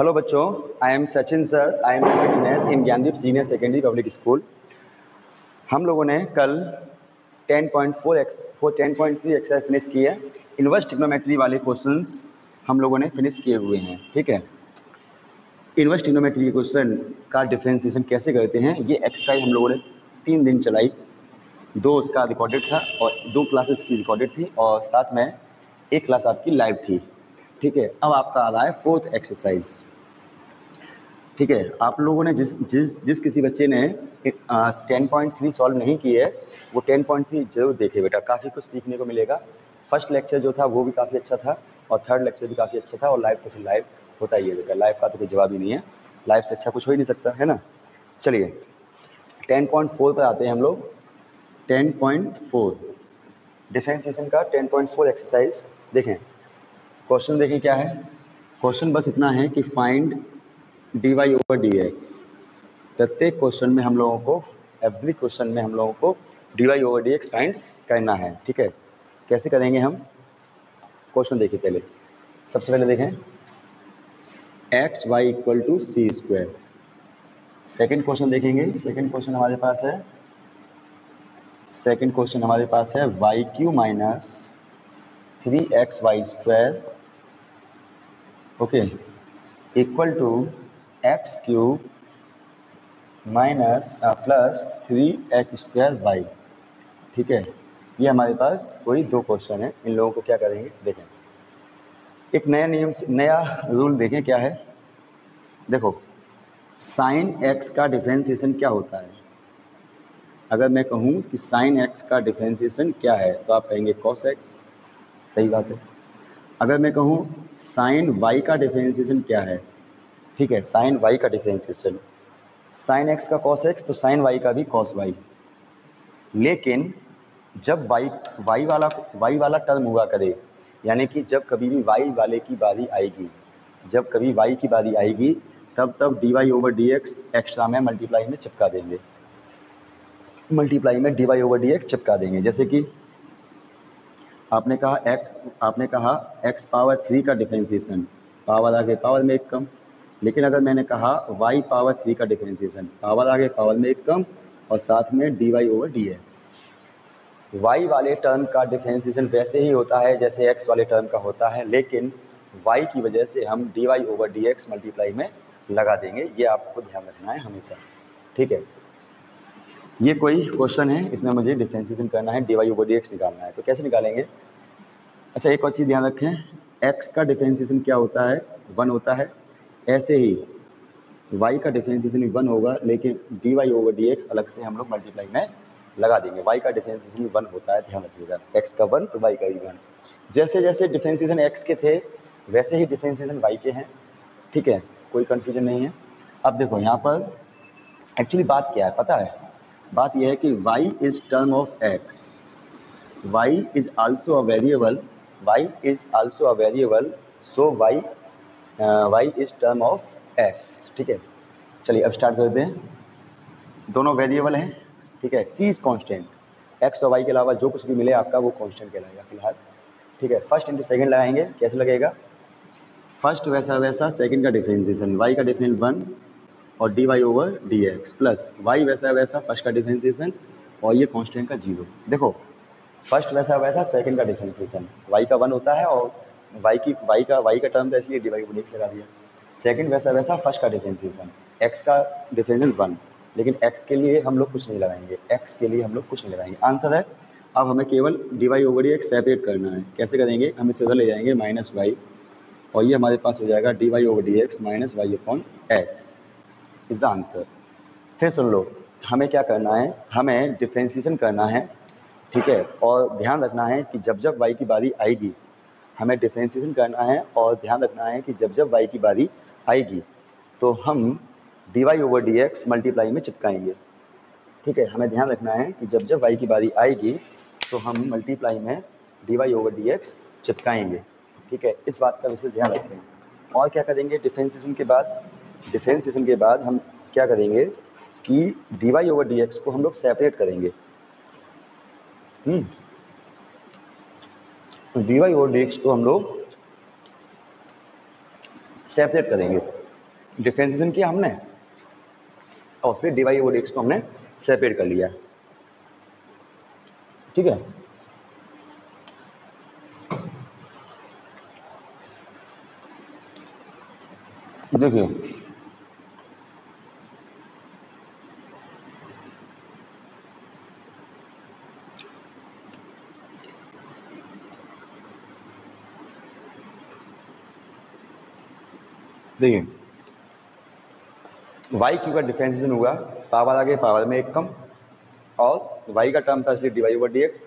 Hello बच्चों, I am Sachin sir. I am in Gyandeep senior secondary public school. हम लोगों ने कल 10.3 एक्सरसाइज फिनिश की है। इनवर्स ट्रिग्नोमेट्री वाले क्वेश्चंस हम लोगों ने फिनिश किए हुए हैं। ठीक है, इनवर्स ट्रिग्नोमेट्री के क्वेश्चन का डिफरेंशिएशन कैसे करते हैं, ये एक्सरसाइज हम लोगों ने 3 दिन चलाई। 2 उसका रिकॉर्डेड था और 2 क्लासेस की रिकॉर्डेड थी और साथ में एक क्लास आपकी लाइव थी। ठीक है, अब आपका आ रहा है 4th एक्सरसाइज। ठीक है, आप लोगों ने जिस किसी बच्चे ने 10.3 सॉल्व नहीं की है वो 10.3 जरूर देखे बेटा, काफ़ी कुछ सीखने को मिलेगा। फर्स्ट लेक्चर जो था वो भी काफ़ी अच्छा था और थर्ड लेक्चर भी काफ़ी अच्छा था और लाइव तो फिर लाइव होता ही है बेटा, लाइव का तो कोई जवाब ही नहीं है, लाइव से अच्छा कुछ हो ही नहीं सकता है ना। चलिए 10.4 पर आते हैं हम लोग। 10.4 डिफरेंशिएशन का 10.4 एक्सरसाइज देखें। क्वेश्चन देखें क्या है। क्वेश्चन बस इतना है कि फाइंड dy ओवर dx। प्रत्येक क्वेश्चन में हम लोगों को, एवरी क्वेश्चन में हम लोगों को dy ओवर dx फाइंड करना है। ठीक है, कैसे करेंगे हम, क्वेश्चन देखिए पहले। सबसे पहले देखें x y equal to c square. Second question देखेंगे। सेकेंड क्वेश्चन हमारे पास है y q minus 3xy square okay equal to x cube minus plus 3x square y. ठीक है, ये हमारे पास कोई 2 क्वेश्चन है। इन लोगों को क्या करेंगे देखें। एक नया नियम, नया रूल देखें क्या है। देखो साइन x का डिफरेंशिएशन क्या होता है। अगर मैं कहूँ कि साइन x का डिफरेंशिएशन क्या है तो आप कहेंगे cos x, सही बात है। अगर मैं कहूँ साइन y का डिफरेंशिएशन क्या है, ठीक है, साइन y का डिफरेंशिएशन, साइन x का cos x तो साइन y का भी cos y। लेकिन जब y वाला टर्म हुआ करे, यानी कि जब कभी भी y वाले की बारी आएगी, जब कभी y की बारी आएगी तब dy ओवर dx एक्स्ट्रा में मल्टीप्लाई में चिपका देंगे, dy ओवर dx चिपका देंगे। जैसे कि आपने कहा x पावर 3 का डिफरेंशिएशन, पावर आगे पावर में एक कम। लेकिन अगर मैंने कहा y पावर 3 का डिफरेंशिएशन, पावर आगे पावर में एक कम और साथ में dy ओवर dx। y वाले टर्म का डिफरेंशिएशन वैसे ही होता है जैसे x वाले टर्म का होता है, लेकिन y की वजह से हम dy ओवर dx मल्टीप्लाई में लगा देंगे। ये आपको ध्यान रखना है हमेशा। ठीक है, ये कोई क्वेश्चन है, इसमें मुझे डिफरेंशिएशन करना है, dy ओवर dx निकालना है। तो कैसे निकालेंगे। अच्छा एक और चीज़ ध्यान रखें, x का डिफरेंशिएशन क्या होता है, 1 होता है। ऐसे ही y का डिफरेंशिएशन भी 1 होगा, लेकिन dy ओवर dx अलग से हम लोग मल्टीप्लाई में लगा देंगे। y का डिफरेंशिएशन 1 होता है, ध्यान रखिएगा। x का 1 तो y का भी 1। जैसे जैसे डिफरेंशिएशन x के थे वैसे ही डिफरेंशिएशन y के हैं। ठीक है, कोई कन्फ्यूजन नहीं है। अब देखो यहाँ पर एक्चुअली बात क्या है पता है, बात यह है कि y is term of x, y is also a variable, so y is term of x। ठीक है, चलिए अब स्टार्ट करते हैं। दोनों वेरिएबल हैं। ठीक है, c इज कांस्टेंट, x और y के अलावा जो कुछ भी मिले आपका वो कांस्टेंट कहलाएगा फिलहाल। ठीक है, फर्स्ट इंटू सेकंड लगाएंगे, कैसे लगेगा, फर्स्ट वैसा सेकंड का डिफरेंशिएशन, y का डिफरेंशिएशन 1 और dy over dx plus y वैसा फर्स्ट का डिफरेंशिएशन और ये कांस्टेंट का 0। देखो फर्स्ट वैसा सेकंड का डिफरेंशिएशन, y का 1 होता है और y का टर्म था इसलिए dy ओवर dx लगा दिया। सेकंड वैसा फर्स्ट का डिफरेंशिएशन, x का डिफरेंशिएशन 1, लेकिन x के लिए हम लोग कुछ नहीं लगाएंगे, आंसर है। अब हमें केवल dy ओवर dx सेपरेट करना है। कैसे करेंगे, हम इसे उधर ले जाएंगे -y और ये हमारे पास हो जाएगा dy over dx minus y upon x is the answer. फिर सुन लो, हमें क्या करना है, हमें डिफरेंशिएशन करना है। ठीक है, और ध्यान रखना है कि जब जब y की बारी आएगी, हमें डिफरेंशिएशन करना है और ध्यान रखना है कि जब जब y की बारी आएगी तो हम dy ओवर dx मल्टीप्लाई में चिपकाएंगे। ठीक है, हमें ध्यान रखना है कि जब जब y की बारी आएगी तो हम मल्टीप्लाई में dy ओवर dx चिपकाएंगे। ठीक है, इस बात का विशेष ध्यान रखें। और क्या करेंगे डिफरेंशिएशन के बाद हम क्या करेंगे कि dy ओवर dx को हम लोग सेपरेट करेंगे। dy ओवर dx को हम लोग सेपरेट करेंगे। डिफरेंशिएशन किया हमने और फिर dy ओवर dx को हमने सेपरेट कर लिया, ठीक है। देखिए देखिए y क्यू का डिफरेंशिएशन हुआ, पावर आगे पावर में एक कम, और y का टर्म था इसलिए dy ओवर dx।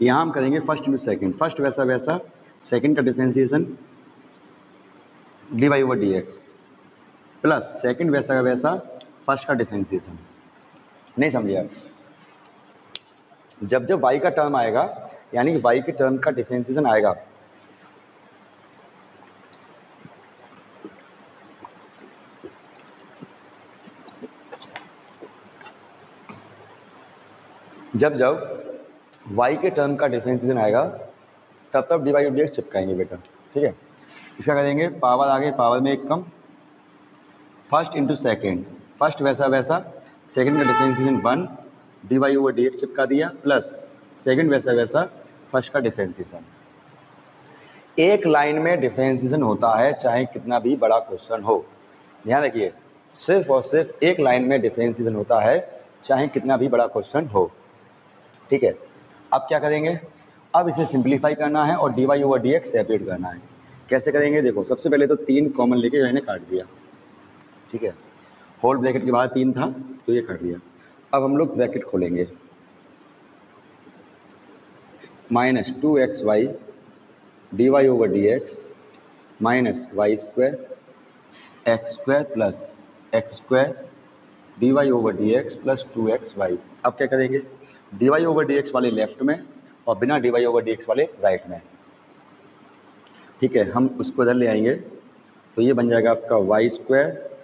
यहाँ हम करेंगे फर्स्ट इंटू सेकंड, फर्स्ट वैसा वैसा, सेकंड का differentiation dy over dx plus second वैसा का वैसा, फर्स्ट का डिफरेंशिएशन। नहीं समझे आप? जब जब y का टर्म आएगा यानी कि y के टर्म का डिफरेंशिएशन आएगा, जब जब y के टर्म का डिफरेंशिएशन आएगा तब तब dy और dx चिपकाएंगे बेटा, ठीक है। इसका करेंगे पावर आगे पावर में एक कम, फर्स्ट इंटू सेकेंड, फर्स्ट वैसा वैसा, सेकेंड का डिफरेंशिएशन 1, dy ओवर dx चिपका दिया, प्लस सेकेंड वैसा वैसा, फर्स्ट का डिफरेंशिएशन। एक लाइन में डिफरेंशिएशन होता है चाहे कितना भी बड़ा क्वेश्चन हो, ध्यान रखिए, सिर्फ और सिर्फ एक लाइन में डिफरेंशिएशन होता है चाहे कितना भी बड़ा क्वेश्चन हो, ठीक है। अब क्या करेंगे, अब इसे सिंप्लीफाई करना है और dy ओवर dx सेपरेट करना है। कैसे करेंगे, देखो सबसे पहले तो 3 कॉमन लेके मैंने काट दिया, ठीक है। होल ब्रैकेट के बाद 3 था तो ये काट दिया। अब हम लोग ब्रैकेट खोलेंगे, minus 2xy dy over dx minus y square x square plus x square dy over dx plus 2xy। अब क्या करेंगे, dy ओवर dx वाले लेफ्ट में और बिना dy ओवर dx वाले राइट में, ठीक है। हम उसको इधर ले आएंगे तो ये बन जाएगा आपका y square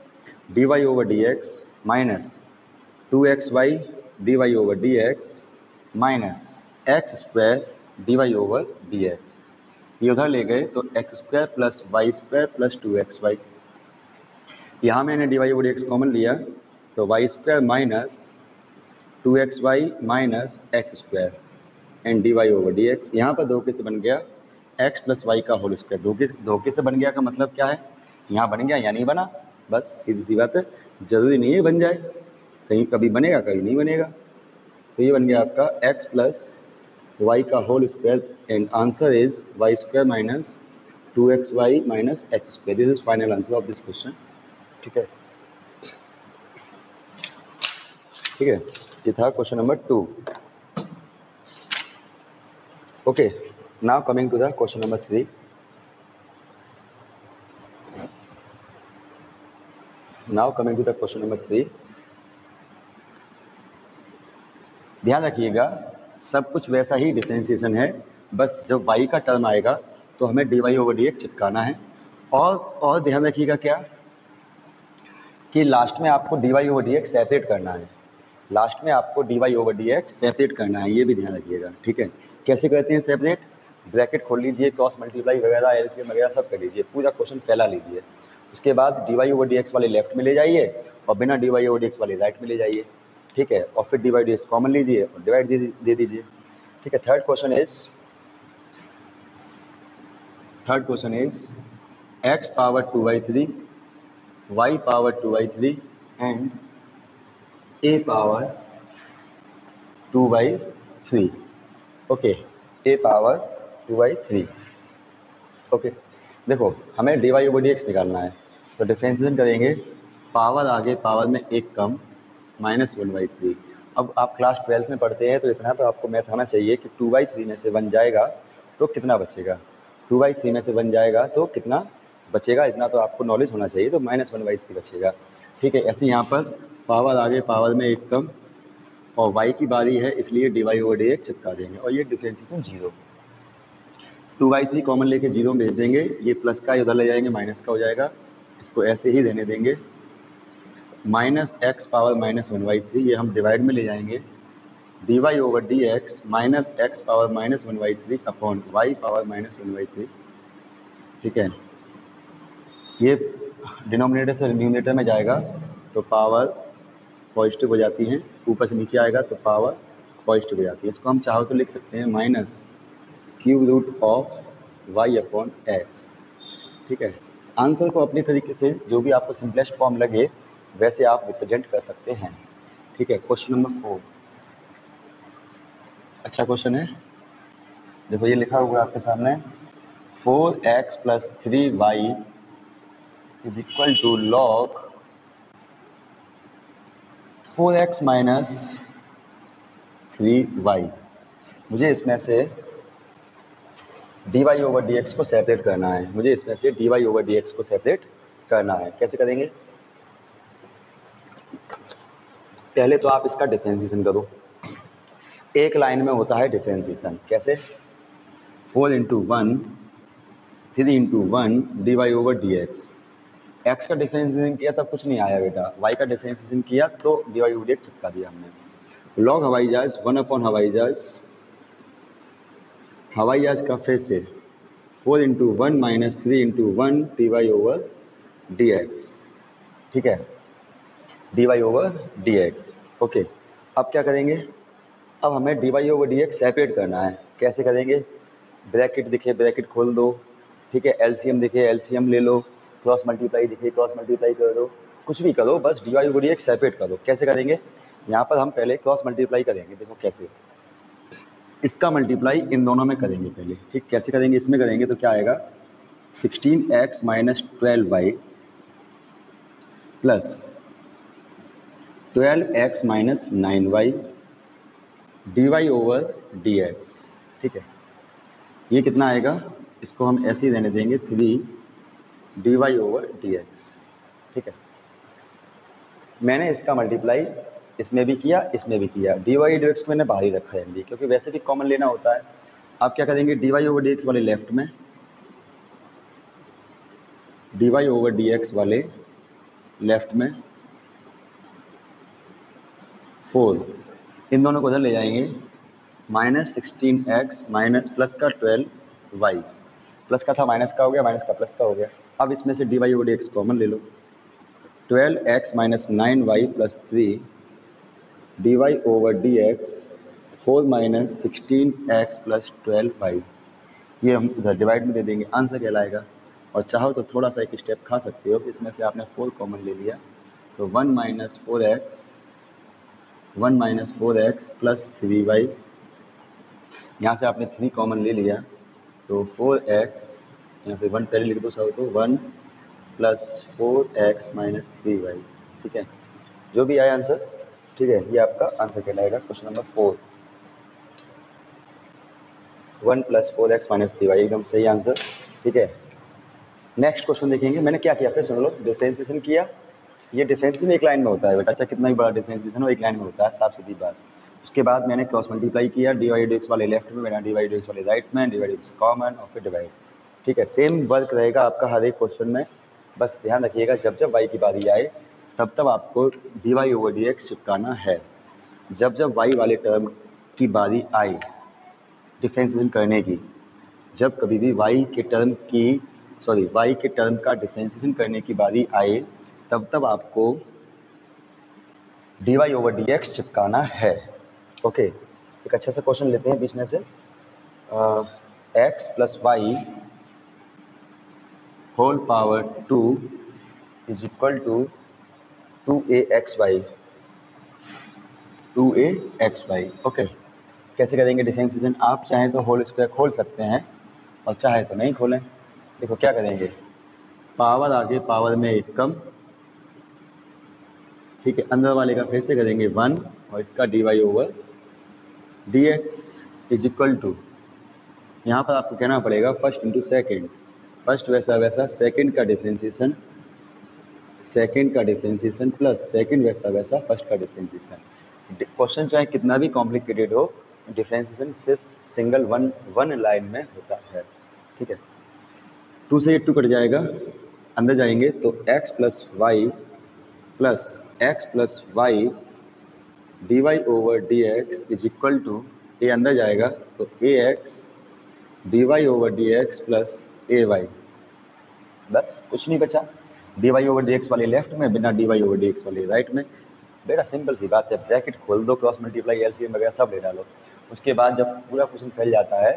dy over dx minus 2xy dy over dx minus x square dy over dx। ये उधर ले गए तो x square plus y square plus 2xy। यहाँ मैंने dy ओवर dx कॉमन लिया तो y square minus 2xy minus x square and dy over dx। यहाँ पर धोखे से बन गया x प्लस वाई का होल स्क्वायर। धोखे से बन गया का मतलब क्या है, यहाँ बन गया या नहीं बना, बस सीधी सी बात है। जरूरी नहीं है बन जाए, कहीं कभी बनेगा कहीं नहीं बनेगा। तो ये बन गया आपका x प्लस वाई का whole square and answer is y square minus 2xy minus x square. This is final answer of this question, ठीक है, ठीक है। ये था question number 2। Okay, now coming to the question number 3। Now coming to the question number 3। ध्यान रखिएगा सब कुछ वैसा ही डिफरेंशिएशन है, बस जब y का टर्म आएगा तो हमें dy ओवर dx चिपकाना है। और ध्यान रखिएगा क्या कि लास्ट में आपको dy ओवर dx सेपरेट करना है, लास्ट में आपको dy ओवर dx सेपरेट करना है, ये भी ध्यान रखिएगा, ठीक है। कैसे करते हैं सेपरेट, ब्रैकेट खोल लीजिए, क्रॉस मल्टीप्लाई वगैरह एलसीएम वगैरह सब कर लीजिए, पूरा क्वेश्चन फैला लीजिए। उसके बाद dy ओवर dx वाले लेफ्ट में ले जाइए और बिना dy ओवर dx वाले राइट में ले जाइए, ठीक है। और फिर dy dx कॉमन लीजिए और डिवाइड दे दीजिए, ठीक है। Third question is x power 2/3 y power 2/3 and a power 2/3। Okay, a power 2/3। Okay, देखो हमें dy ओवर dx निकालना है तो डिफरेंशिएशन करेंगे, पावर आगे पावर में एक कम माइनस 1/3। अब आप क्लास 12th में पढ़ते हैं तो इतना तो आपको मैथ आना चाहिए कि 2/3 में से 1 जाएगा तो कितना बचेगा, 2/3 में से 1 जाएगा तो कितना बचेगा, इतना तो आपको नॉलेज होना चाहिए। तो माइनस 1/3 बचेगा, ठीक है। ऐसे यहाँ पर पावर आगे पावर में एक कम और y की बारी है इसलिए dy ओवर dx चिपका देंगे और ये डिफरेंशिएशन 0। 2/3 कॉमन लेके 0 में भेज देंगे, ये प्लस का उधर ले जाएंगे माइनस का हो जाएगा, इसको ऐसे ही रहने देंगे। माइनस एक्स पावर माइनस 1/3 ये हम डिवाइड में ले जाएंगे, dy over dx minus x power minus 1/3 upon y power minus 1/3, ठीक है। ये डिनोमिनेटर से न्यूमिनेटर में जाएगा तो पावर पॉजिटिव हो जाती है, ऊपर से नीचे आएगा तो पावर पॉजिटिव हो जाती है। इसको हम चाहो तो लिख सकते हैं minus cube root of y upon x. ठीक है, आंसर को अपने तरीके से जो भी आपको सिंपलेस्ट फॉर्म लगे वैसे आप रिप्रेजेंट कर सकते हैं। ठीक है, क्वेश्चन नंबर 4 अच्छा क्वेश्चन है। देखो ये लिखा हुआ है आपके सामने 4x + 3y = log 4x - 3y। मुझे इसमें से dy/dx को सेपरेट करना है। मुझे इसमें से dy/dx को सेपरेट करना है। कैसे करेंगे? पहले तो आप इसका डिफरेंशिएशन करो। एक लाइन में होता है डिफरेंशिएशन। कैसे? 4 × 1 3 × 1 dy/dx। x का डिफरेंशिएशन किया तब कुछ नहीं आया बेटा, y का डिफरेंशिएशन किया तो dy/dx चिपका दिया हमने। log हवाई जहाज 1 हवाई जहाज का फिर से 4 × 1 - 3 × 1 dy/dx। ठीक है, dy/dx। ओके, अब क्या करेंगे? अब हमें dy/dx सेपरेट करना है। कैसे करेंगे? ब्रैकेट दिखे ब्रैकेट खोल दो। ठीक है, एलसीएम दिखे एलसीएम ले लो, क्रॉस मल्टीप्लाई दिखे क्रॉस मल्टीप्लाई कर दो, कुछ भी करो, बस dy/dx सेपरेट करो। कैसे करेंगे? यहाँ पर हम पहले क्रॉस मल्टीप्लाई करेंगे। देखो कैसे, इसका मल्टीप्लाई इन दोनों में करेंगे पहले। ठीक, कैसे करेंगे? इसमें करेंगे तो क्या आएगा 16x - 12y plus 12x - 9y dy/dx। ठीक है, ये कितना आएगा? इसको हम ऐसे ही रहने देंगे 3 dy/dx। ठीक है, मैंने इसका मल्टीप्लाई इसमें भी किया इसमें भी किया। dy/dx को मैंने बाहर ही रखा है क्योंकि वैसे भी कॉमन लेना होता है। अब क्या करेंगे? dy/dx वाले लेफ्ट में, dy/dx वाले लेफ्ट में 4, इन दोनों को उधर ले जाएंगे। -16x प्लस का 12y, प्लस का था माइनस का हो गया, माइनस का प्लस का हो गया। अब इसमें से dy/dx कॉमन ले लो। 12x - 9y plus 3 dy/dx 4 - 16x plus 12y। ये हम इधर डिवाइड में दे देंगे, आंसर कहलाएगा। और चाहो तो थोड़ा सा एक स्टेप खा सकते हो कि इसमें से आपने 4 कॉमन ले लिया तो 1 - 4x प्लस 3y, यहाँ से आपने 3 कॉमन ले लिया तो 4x, यहाँ पे 1 पहले लिख दो सब तो 1 प्लस 4x - 3y। ठीक है, जो भी आया आंसर, ठीक है, ये आपका आंसर कहलाएगा question number 4। 1 plus 4x - 3y एकदम सही आंसर। ठीक है, नेक्स्ट क्वेश्चन देखेंगे। मैंने क्या किया फिर सुन लो, डिफरेंशिएशन किया। ये डिफरेंशिएशन एक लाइन में होता है बेटा, अच्छा कितना भी बड़ा डिफरेंशिएशन हो एक लाइन में होता है, साफ सीधी बात। उसके बाद मैंने क्रॉस मल्टीप्लाई किया, dy/dx वाले लेफ्ट में, मैंने dy/dx वाले राइट में, dy/dx कॉमन और फिर डिवाइड। ठीक है, सेम वर्क रहेगा आपका हर एक क्वेश्चन में। बस ध्यान रखिएगा जब जब y की बारी आए तब तब आपको dy/dx चिपकाना है। जब जब y वाले टर्म की बारी आए डिफरेंशिएशन करने की, जब कभी भी y के टर्म का डिफरेंशिएशन करने की बारी आए तब तब आपको dy/dx चिपकाना है। ओके, एक अच्छा सा क्वेश्चन लेते हैं बीच में से। x + y whole power 2 = 2axy। Okay, कैसे करेंगे डिफरेंशिएशन? आप चाहें तो होल स्क्वायर खोल सकते हैं और चाहे तो नहीं खोलें। देखो क्या करेंगे, पावर आगे पावर में एक कम। ठीक है, अंदर वाले का फिर से करेंगे 1 और इसका dy/dx = यहाँ पर आपको कहना पड़ेगा फर्स्ट इंटू सेकेंड। फर्स्ट वैसा वैसा, सेकेंड का डिफरेंशिएशन प्लस सेकेंड वैसा वैसा फर्स्ट का डिफरेंशिएशन। क्वेश्चन चाहे कितना भी कॉम्प्लिकेटेड हो, डिफरेंशिएशन सिर्फ सिंगल वन लाइन में होता है। ठीक है, 2 से ये 2 कट जाएगा, अंदर जाएंगे तो x + y dy/dx = ये अंदर जाएगा तो ax dy/dx प्लस ay। बस कुछ नहीं बचा। D y over d x वाले लेफ्ट में, बिना d y over d x वाले राइट में। बेटा सिंपल सी बात है, ब्रैकेट खोल दो, क्रॉस मल्टीप्लाई एलसीएम वगैरह सब ले डालो। उसके बाद जब पूरा क्वेश्चन फैल जाता है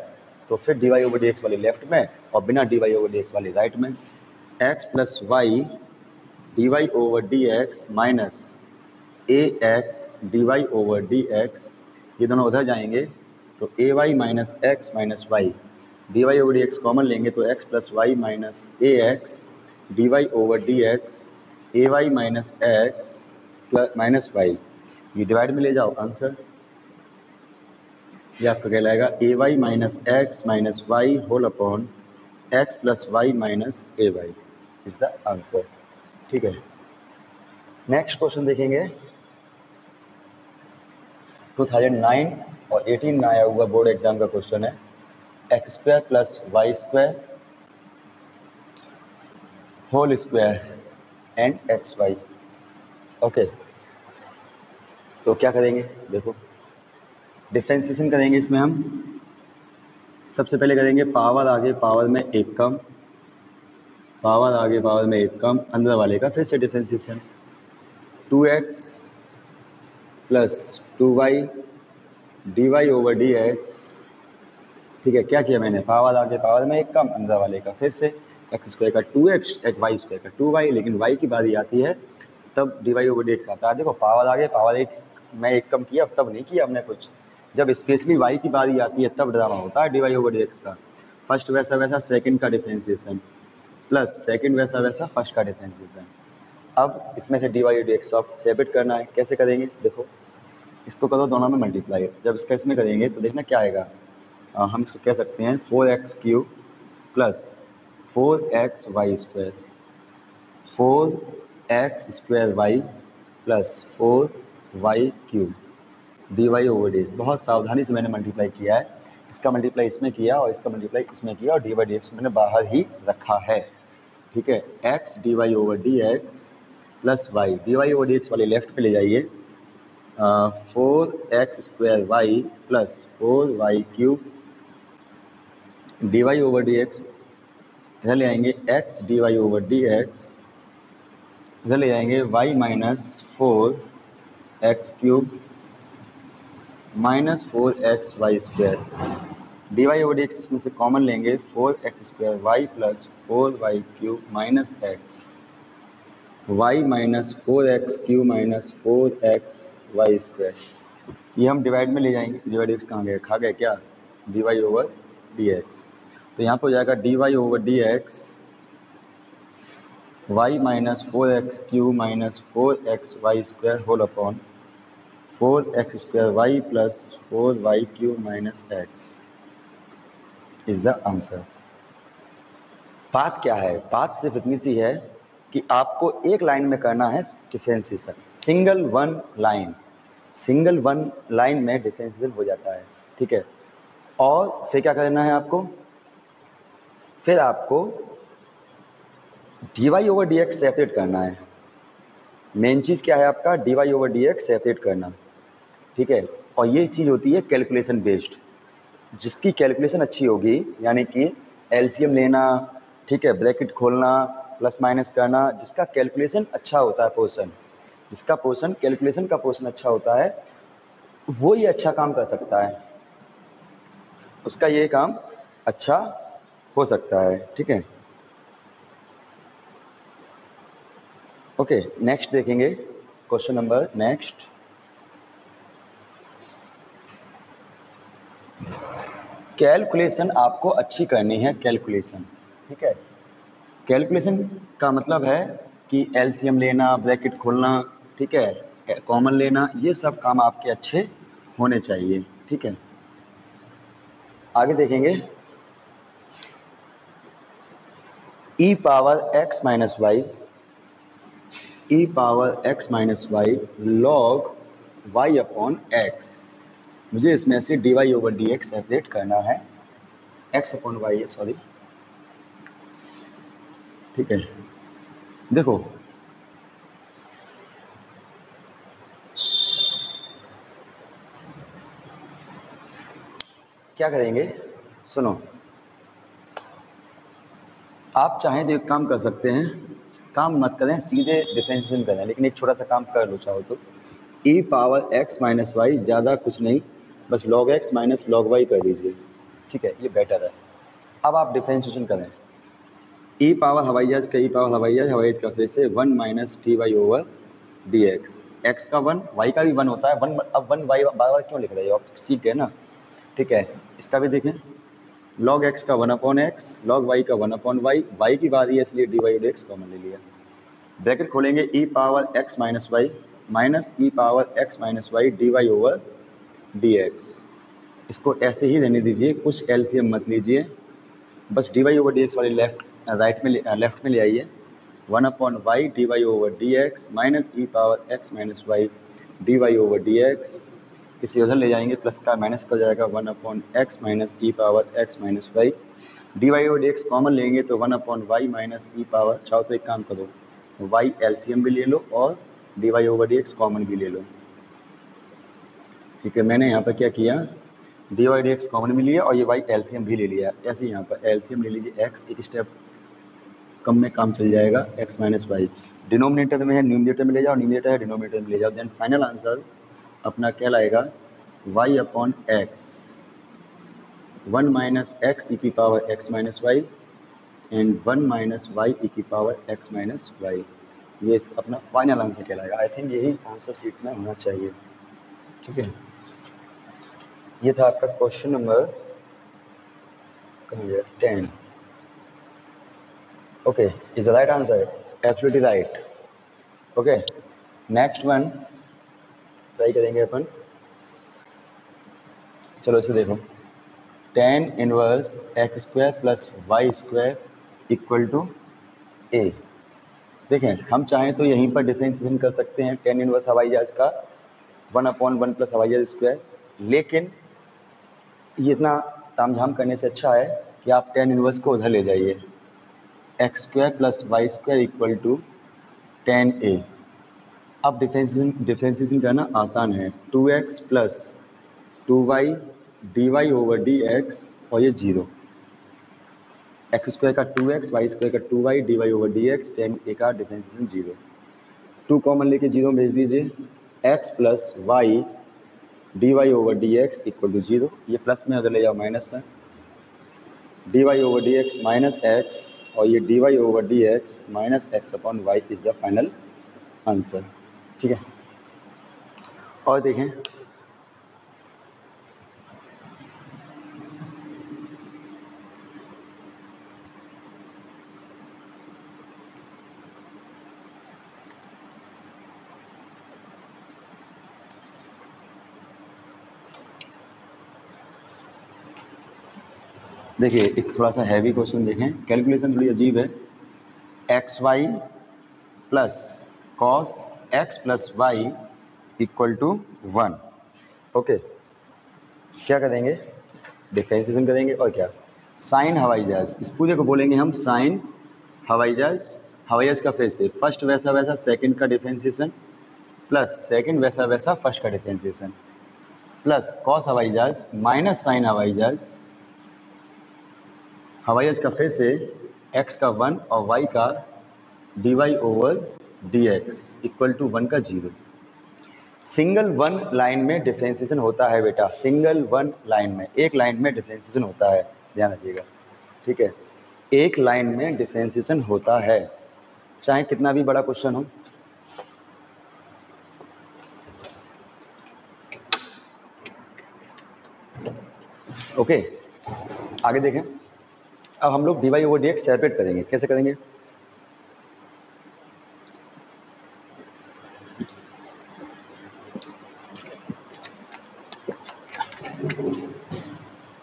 तो फिर d y over d x वाले लेफ्ट में और बिना d y over d x वाले राइट में। X plus y d y over d x minus a x d y over d x, ये दोनों उधर जाएंगे तो a y minus x minus y, d y over d x common लेंगे तो x plus y minus a x d y over d x, a y minus x plus minus y, ये divide में ले जाओ answer. ये आपका कहलाएगा a y minus x minus y whole upon x plus y minus a y is the answer. ठीक है, next question देखेंगे। 2009 और 18 में आया हुआ बोर्ड एग्जाम का क्वेश्चन है, x square plus y square whole square and x y. Okay, तो क्या करेंगे, देखो डिफरेंशिएशन करेंगे। इसमें हम सबसे पहले करेंगे पावर आगे पावर में एक कम, पावर आगे पावर में एक कम, अंदर वाले का फिर से differentiation. 2x plus 2y d y over d x. ठीक है, क्या किया मैंने, पावर आगे पावर में एक कम, अंदर वाले का फिर से एक्स स्क्वायर का 2x एक वाई स्क्वायर का 2y, लेकिन y की बारी आती है तब d y over d x आता है। देखो पावर आगे पावर एक मैं एक कम किया, तब नहीं किया हमने कुछ, जब स्पेशली y की बारी आती है तब ड्रामा होता है d y over d x का। फर्स्ट वैसा वैसा सेकंड का डिफरेंशिएशन प्लस सेकंड वैसा वैसा फर्स्ट का डिफरेंशिएशन। अब इसमें से डी वाई डी एक्स आप सेपरेट करना है, कैसे करेंगे, देखो इसको करो दोनों में मल्टीप्लाई, जब इसका इसमें करेंगे तो देखना क्या आएगा, हम इसको कह सकते हैं 4x cube plus 4x y square, 4x square y plus 4y cube d y over d. बहुत सावधानी से मैंने मल्टीप्लाई किया है, इसका मल्टीप्लाई इसमें किया और इसका मल्टीप्लाई इसमें किया और डी वाई डी एक्स मैंने बाहर ही रखा है। ठीक है, x d y over d x plus y, d y over d x वाले लेफ्ट पे ले जाइए, 4x square y plus 4y cube d y over d x, इधर ले आएंगे x d y over d x, इधर ले जाएंगे y minus 4x cube minus 4x y square, d y over d x में से कॉमन लेंगे 4x square y plus 4y cube minus x, y minus 4x cube minus 4x y square, ये हम divide में ले जाएंगे। Divide x कहाँ गए, खा गए क्या, d y over d x, तो यहाँ पर हो जाएगा d y over d x y minus 4x cube minus 4x y square whole upon 4x square y plus 4y cube minus x is the answer. बात क्या है, बात सिर्फ इतनी सी है कि आपको एक लाइन में करना है differentiation, single one line, single one line में डिफरेंशिएशन हो जाता है। ठीक है, और फिर क्या करना है आपको, फिर आपको d y over d x separate करना है। मेन चीज़ क्या है आपका, d y over d x separate करना। ठीक है, और ये चीज़ होती है कैलकुलेशन बेस्ड, जिसकी कैलकुलेशन अच्छी होगी, यानी कि एलसीएम लेना, ठीक है, ब्रैकेट खोलना, प्लस माइनस करना, जिसका कैलकुलेशन अच्छा होता है पोर्शन, जिसका पोर्शन कैलकुलेशन का पोर्शन अच्छा होता है वो ये अच्छा काम कर सकता है, उसका ये काम अच्छा हो सकता है। ठीक है, ओके, नेक्स्ट देखेंगे क्वेश्चन नंबर नेक्स्ट। कैलकुलेशन आपको अच्छी करनी है, कैलकुलेशन। ठीक है, कैलकुलेशन का मतलब है कि एलसीएम लेना, ब्रैकेट खोलना, ठीक है, कॉमन लेना, ये सब काम आपके अच्छे होने चाहिए। ठीक है, आगे देखेंगे, e power x minus y, e power x minus y log y upon x, मुझे इसमें से d y over d x separate करना है, एक्स अपॉन वाई है, सॉरी। ठीक है, देखो क्या करेंगे, सुनो, आप चाहें तो एक काम कर सकते हैं, काम मत करें, सीधे डिफरेंशिएशन करें, लेकिन एक छोटा सा काम कर लो चाहो तो। e power x minus y, ज़्यादा कुछ नहीं, बस log x minus log y कर दीजिए, ठीक है, ये बेटर है। अब आप डिफरेंशिएशन करें, e पावर हवाई जहाज का, e पावर हवाई जहाज का फिर से 1 minus d y over d x, x का 1, वाई का भी 1 होता है, 1, अब 1 वाई बार बार क्यों लिख रहे हो, आप तो सीख गए ना, ठीक है। इसका भी देखें, log x का 1/x, log y का 1/y, y की बारी है इसलिए dy dx कॉमन ले लिया। ब्रैकेट खोलेंगे, e power x minus y minus e power x minus y d y over d x, इसको ऐसे ही रहने दीजिए, कुछ एलसीएम मत लीजिए, बस d y over d x वाली लेफ्ट में ले आइए। 1/y d y over d x minus e power x minus y d y over d x, इसे उधर ले जाएंगे, प्लस का माइनस कर जाएगा, 1/x minus e power x minus y d y over d x common लेंगे तो 1/y minus e power, चाहो तो एक काम करो, y एलसीएम भी ले लो और d y over d x common भी ले लो, ठीक है। मैंने यहाँ पर क्या किया, d y d x common भी लिया और ये y एलसीएम भी ले लिया, ऐसे ही यहाँ पर एलसीएम ले लीजिए, x एक स्टेप कम में काम चल जाएगा, x माइनस वाई डिनोमिनेटर में है, न्यूमरेटर में ले जाओ, न्यूमरेटर है डिनोमिनेटर में ले जाओ, देन फाइनल आंसर अपना क्या लाएगा, y upon x, 1 minus x e की power x minus y and 1 minus y e की पावर x माइनस वाई, ये अपना फाइनल आंसर कहलाएगा। आई थिंक यही आंसर सीट में होना चाहिए, ठीक है। ये था आपका question number 10। Okay, is the right answer, absolutely right. Okay, next one try करेंगे अपन, चलो इसे देखो, tan inverse x square plus y square equal to a. देखें, हम चाहें तो यहीं पर डिफरेंशिएशन कर सकते हैं tan इनवर्स हवाई जहाज का 1/1 प्लस हवाई जहाज स्क्वायर, लेकिन ये इतना तामझाम करने से अच्छा है कि आप tan इनवर्स को उधर ले जाइए, x square plus y square equal to tan a. अब डिफरेंशिएशन करना आसान है, 2x plus 2y d y over d x और ये 0, एक्स स्क्वायर का 2x, वाई स्क्वायर का 2y d y over d x, tan a का differentiation 0, 2 common लेके 0 भेज दीजिए, x plus y d y over d x equal to 0, ये plus में अगर ले जाओ माइनस में, d y over d x minus x और ये d y over d x minus x upon y is the final answer, ठीक है। और देखें, देखिए एक थोड़ा सा हैवी क्वेश्चन देखें, कैलकुलेशन थोड़ी अजीब है, x y plus cos x plus y equal to 1। Okay, क्या करेंगे, डिफरेंशिएशन करेंगे और क्या, साइन हवाई जहाज, इस पूरे को बोलेंगे हम साइन हवाई जहाज का फिर से फर्स्ट वैसा वैसा सेकंड का डिफरेंशिएशन प्लस सेकंड वैसा वैसा फर्स्ट का डिफरेंशिएशन प्लस कॉस हवाई जहाज माइनस साइन हवाई जहाज का फिर से x का 1 और y का dy over dx equal to 1 का 0। सिंगल वन लाइन में डिफरेंशिएशन होता है बेटा, सिंगल वन लाइन में, एक लाइन में डिफरेंशिएशन होता है, ध्यान रखिएगा, ठीक है, एक लाइन में डिफरेंशिएशन होता है, चाहे कितना भी बड़ा क्वेश्चन हो। ओके, आगे देखें, अब हम लोग d y over d x separate करेंगे, कैसे करेंगे,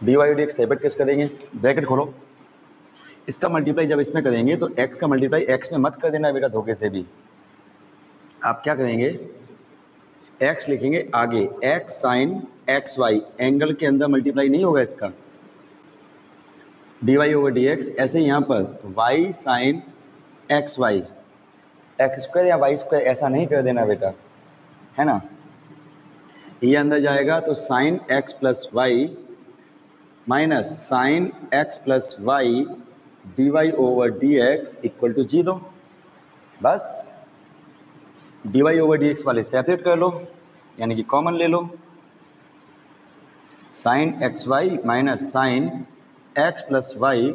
d y d x separate कैसे करेंगे, ब्रैकेट खोलो, इसका मल्टीप्लाई जब इसमें करेंगे तो x का मल्टीप्लाई x में मत कर देना बेटा धोखे से भी, आप क्या करेंगे, x लिखेंगे आगे, x sine x y, angle के अंदर मल्टीप्लाई नहीं होगा इसका, d y over d x, ऐसे यहाँ पर y sine x y, x square या वाई स्क्वायर ऐसा नहीं कर देना बेटा, है ना, ये अंदर जाएगा तो sine x plus y minus sine x plus y d y over d x equal to 0, बस dy ओवर dx वाले सेपरेट कर लो, यानी कि कॉमन ले लो, sine x y minus sine x plus y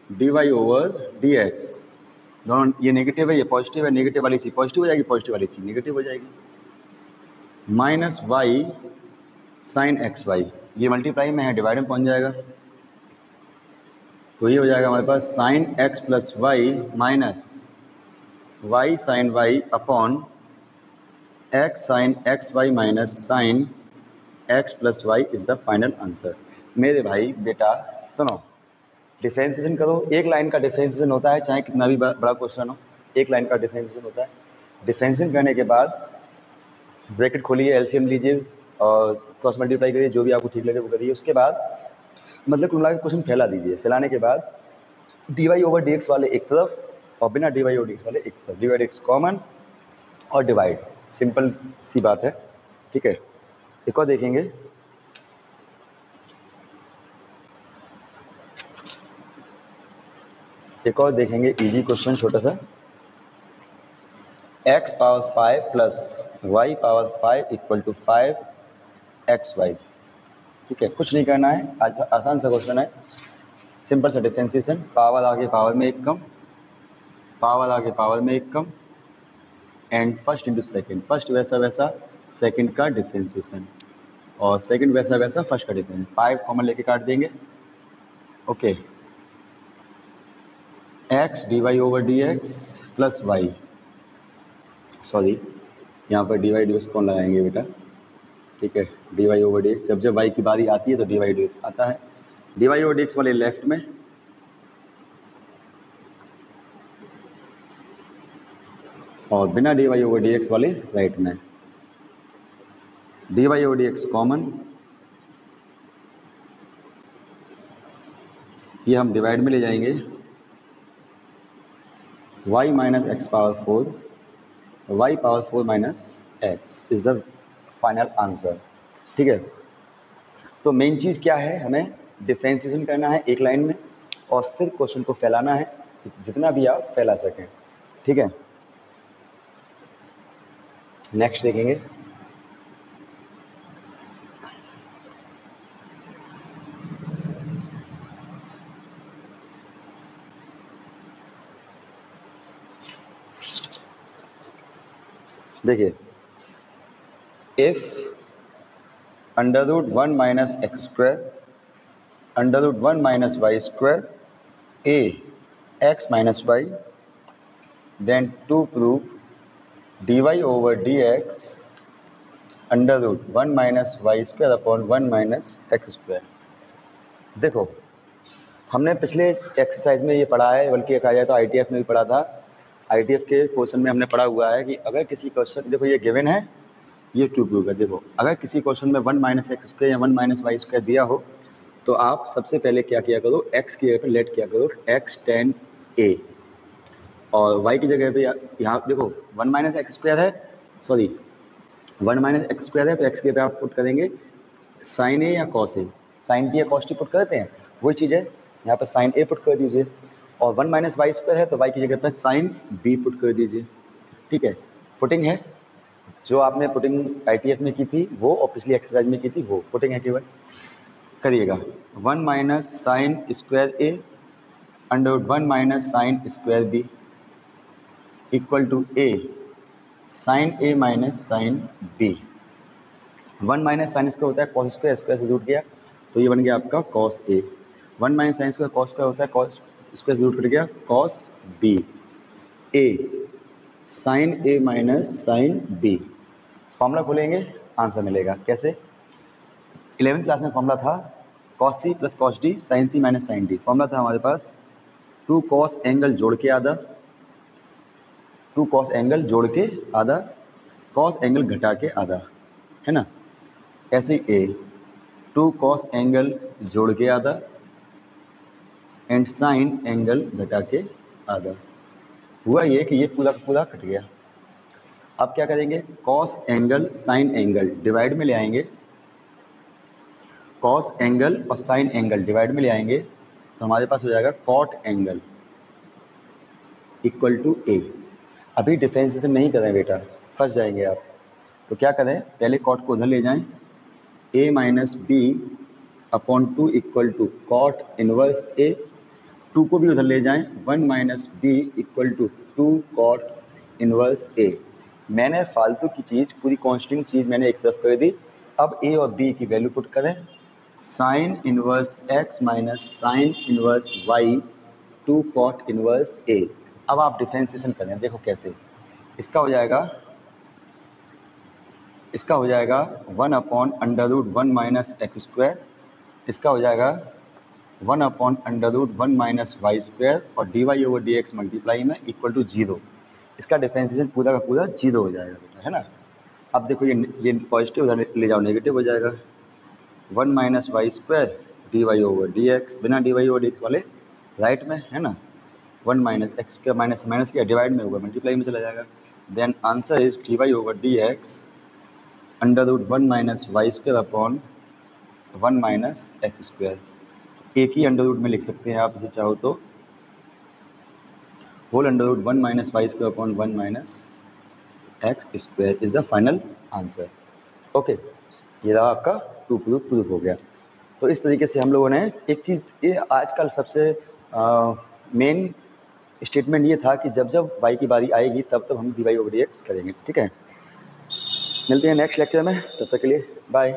dy over dx। दोनों ये नेगेटिव है, ये पॉजिटिव है, नेगेटिव वाली चीज़ पॉजिटिव हो जाएगी, पॉजिटिव वाली चीज़ नेगेटिव हो जाएगी। Minus y sine x y, ये मल्टीप्लाई में है, डिवाइड में पहुंच जाएगा, तो ये हो जाएगा हमारे पास sine x plus y minus y sine y upon x sine x y minus sine x plus y is the final answer. मेरे भाई बेटा सुनो, डिफरेंशिएशन करो, एक लाइन का डिफरेंशिएशन होता है, चाहे कितना भी बड़ा क्वेश्चन हो, एक लाइन का डिफरेंशिएशन होता है। डिफरेंशिएशन करने के बाद ब्रैकेट खोलिए, एलसीएम लीजिए और क्रॉस मल्टीप्लाई करिए, जो भी आपको ठीक लगे वो करिए। उसके बाद मतलब कुल मिला के क्वेश्चन फैला दीजिए, फैलाने के बाद dy ओवर dx वाले एक तरफ और बिना dy ओवर dx वाले एक तरफ, dy dx कॉमन और डिवाइड, सिंपल सी बात है, ठीक है। एक और देखेंगे, इजी क्वेश्चन छोटा सा, x power 5 plus y power 5 equal to 5xy, ठीक है। कुछ नहीं करना है, आसान सा क्वेश्चन है, सिंपल सा डिफरेंशिएशन, पावर आगे पावर में एक कम, पावर आगे पावर में एक कम, and first into second, first वैसा वैसा सेकेंड का डिफरेंशिएशन और सेकेंड वैसा वैसा फर्स्ट का डिफरेंस, 5 कॉमन लेके काट देंगे, okay. x dy over dx plus y, sorry यहाँ पर dy dx कौन लगाएंगे बेटा, ठीक है, dy ओवर dx, जब जब y की बारी आती है तो dy dx आता है, dy ओवर dx वाले लेफ्ट में और बिना dy ओवर dx वाले राइट में, dy ओवर dx कॉमन, ये हम डिवाइड में ले जाएंगे, y minus x power 4, y power 4 minus x is the final answer, ठीक है। तो मेन चीज़ क्या है, हमें डिफरेंशिएशन करना है एक लाइन में और फिर क्वेश्चन को फैलाना है, जितना भी आप फैला सकें, ठीक है। नेक्स्ट देखेंगे, देखिए, if under root 1 minus x square under root 1 minus y square a x minus y, then to prove dy over dx under root 1 minus y square upon 1 minus x square. देखो, हमने पिछले exercise में ये पढ़ा है, बल्कि कहा जाए तो ITF में भी पढ़ा था, ITF के क्वेश्चन में हमने पढ़ा हुआ है कि अगर किसी क्वेश्चन, देखो ये गिवन है, ये टू प्रूव है, देखो अगर किसी क्वेश्चन में 1 माइनस एक्स स्क्वायर या 1 माइनस वाई स्क्वायर दिया हो तो आप सबसे पहले क्या किया करो, x की जगह पे लेट किया करो x tan a और y की जगह पे यहाँ देखो 1 माइनस एक्स स्क्वायर है, सॉरी 1 माइनस एक्स स्क्वायर है, तो x की जगह पे आप पुट करेंगे साइन ए या कॉस ए, साइन बी या कॉस टी पुट करते हैं, वही चीज़ है, यहाँ पर साइन ए पुट कर दीजिए, और 1 माइनस वाई स्क्वायर है तो y की जगह पर साइन बी पुट कर दीजिए, ठीक है। पुटिंग है, जो आपने पुटिंग ITF में की थी वो और पिछली एक्सरसाइज में की थी वो पुटिंग है, केवल करिएगा। 1 minus sine square a under 1 minus sine square b equal to a sine a minus sine b. 1 minus sine square होता है कॉस स्क्वायर, स्क्वायर से रूट गया तो ये बन गया आपका cos a, 1 minus sine square cos square होता है, कॉस स्क्वायर से रूट कट गया cos b, a sine a minus sine b. Formula खोलेंगे आंसर मिलेगा, कैसे, 11th क्लास में फॉर्मूला था cos c plus cos d sine c minus sine d. Formula था हमारे पास 2 कॉस एंगल जोड़ के आधा, 2 कॉस एंगल जोड़ के आधा, कॉस एंगल घटा के आधा, है ना, ऐसे ही ए 2 कॉस एंगल जोड़ के आधा एंड साइन एंगल घटा के आधा। हुआ ये कि ये पूरा का पूरा कट गया। अब क्या करेंगे, cos angle sine angle divide में ले आएंगे, कॉस एंगल और साइन एंगल डिवाइड में ले आएंगे तो हमारे पास हो जाएगा कॉट एंगल इक्वल टू ए। अभी डिफ्रेंशिएशन नहीं करें बेटा, फंस जाएंगे आप। तो क्या करें, पहले कॉट को उधर ले जाएं, a minus b upon 2 equal to cot inverse a, 2 को भी उधर ले जाएं, 1 minus b equal to 2 cot inverse a। मैंने फालतू की चीज़, पूरी कॉन्स्टेंट चीज़ मैंने एक तरफ कर दी। अब a और b की वैल्यू पुट करें, sine inverse x minus sine inverse y 2 cot inverse a। अब आप डिफ्रेंशिएशन करें, देखो कैसे। इसका हो जाएगा 1 upon under root 1 minus x square, इसका हो जाएगा 1 upon under root 1 minus y square, और d y over d x multiply में इक्वल टू 0। इसका डिफ्रेंशिएशन पूरा का पूरा 0 हो जाएगा बेटा, है ना। अब देखो ये पॉजिटिव उधर ले जाओ, नेगेटिव हो जाएगा। 1 minus y square d y over d x, बिना d y over d x वाले राइट में, है ना। 1 माइनस एक्स का माइनस माइनस किया, डिवाइड में होगा, मल्टीप्लाई में चला जाएगा। Then answer is d y over d x under root 1 minus y square upon 1 minus x square. एक ही अंडर रूट में लिख सकते हैं आप इसे चाहो तो, whole under root 1 minus y square upon 1 minus x square is the final answer. Okay, ये रहा आपका प्रूफ हो गया। तो इस तरीके से हम लोगों ने एक चीज़, ये आजकल सबसे मेन स्टेटमेंट ये था कि जब जब वाई की बारी आएगी तब तब हम d y over d x करेंगे। ठीक है, मिलते हैं नेक्स्ट लेक्चर में, तब तक के लिए बाय।